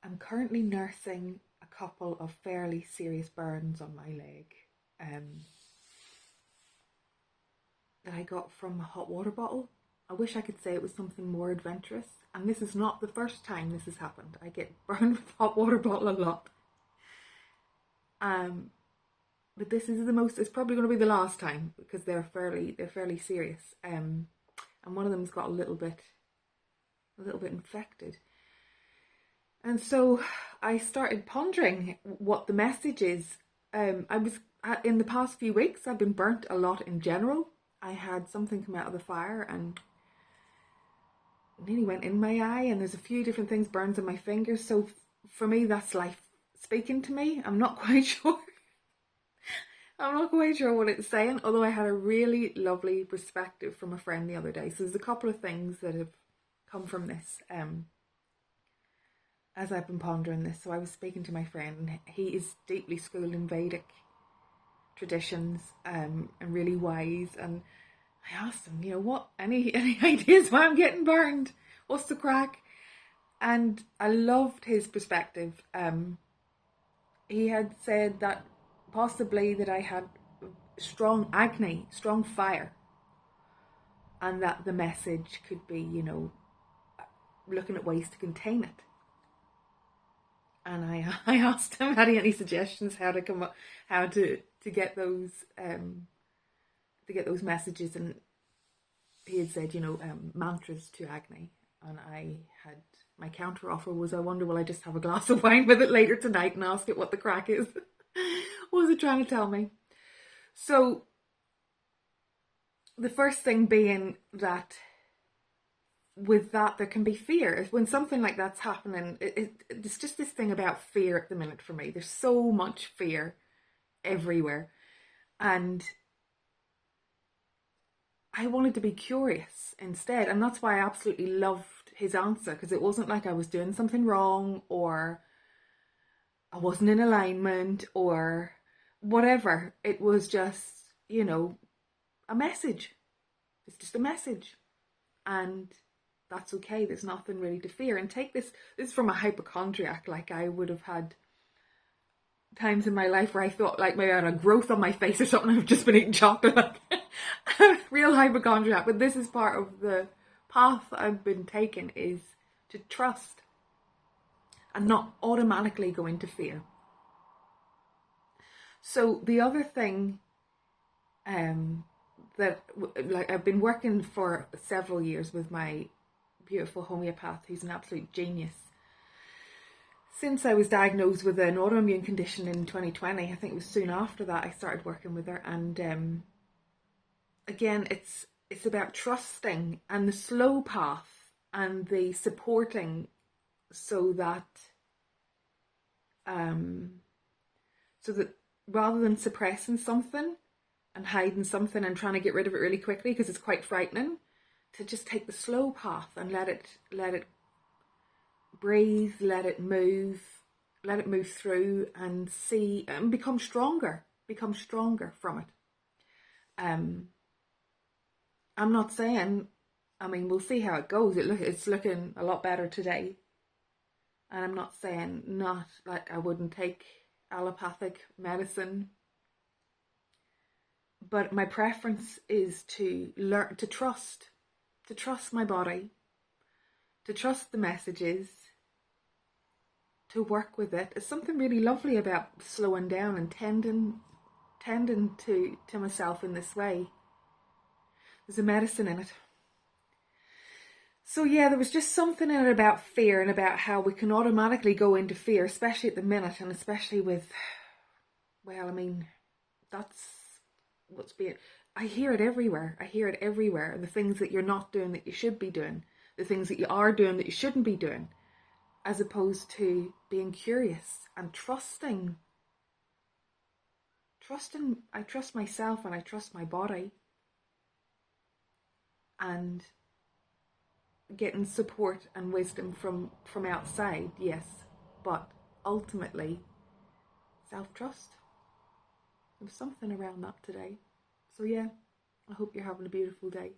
I'm currently nursing a couple of fairly serious burns on my leg that I got from a hot water bottle. I wish I could say it was something more adventurous. And this is not the first time this has happened. I get burned with hot water bottle a lot. But this is it's probably going to be the last time because they're fairly serious. And one of them's got a little bit infected. And so I started pondering what the message is. In the past few weeks, I've been burnt a lot in general. I had something come out of the fire and nearly went in my eye, and there's a few different things, burns on my fingers. So for me, that's life speaking to me. I'm not quite sure. I'm not quite sure what it's saying, although I had a really lovely perspective from a friend the other day. So there's a couple of things that have come from this as I've been pondering this. So I was speaking to my friend. He is deeply schooled in Vedic traditions and really wise. And I asked him, what, any ideas why I'm getting burned? What's the crack? And I loved his perspective. He had said that possibly that I had strong agni, strong fire, and that the message could be, looking at ways to contain it. And I asked him, had he any suggestions how to get those messages, and he had said, mantras to agni. And my counter offer was, I wonder, will I just have a glass of wine with it later tonight and ask it what the crack is? What was it trying to tell me? So the first thing being that with that there can be fear. When something like that's happening, it's just this thing about fear at the minute for me. There's so much fear everywhere. And I wanted to be curious instead. And that's why I absolutely loved his answer, because it wasn't like I was doing something wrong or I wasn't in alignment or whatever. It was just, a message. It's just a message. And that's okay. There's nothing really to fear. And take this is from a hypochondriac. Like, I would have had times in my life where I thought like maybe I had a growth on my face or something. I've just been eating chocolate. Like, real hypochondriac. But this is part of the path I've been taking, is to trust and not automatically go into fear. So the other thing that I've been working for several years with my beautiful homeopath, who's an absolute genius. Since I was diagnosed with an autoimmune condition in 2020, I think it was soon after that I started working with her. And again, it's about trusting and the slow path and the supporting, so that rather than suppressing something and hiding something and trying to get rid of it really quickly because it's quite frightening, to just take the slow path and let it breathe, let it move through and see and become stronger from it. I'm not saying, we'll see how it goes. It's looking a lot better today. And I'm not saying not like I wouldn't take allopathic medicine. But my preference is to learn to trust my body, to trust the messages, to work with it. There's something really lovely about slowing down and tending to myself in this way. There's a medicine in it. So yeah, there was just something in it about fear and about how we can automatically go into fear, especially at the minute, and especially with, that's what's being, I hear it everywhere. The things that you're not doing that you should be doing, the things that you are doing that you shouldn't be doing, as opposed to being curious and trusting. I trust myself and I trust my body. And getting support and wisdom from outside, yes, but ultimately self-trust. There's something around that today. So yeah, I hope you're having a beautiful day.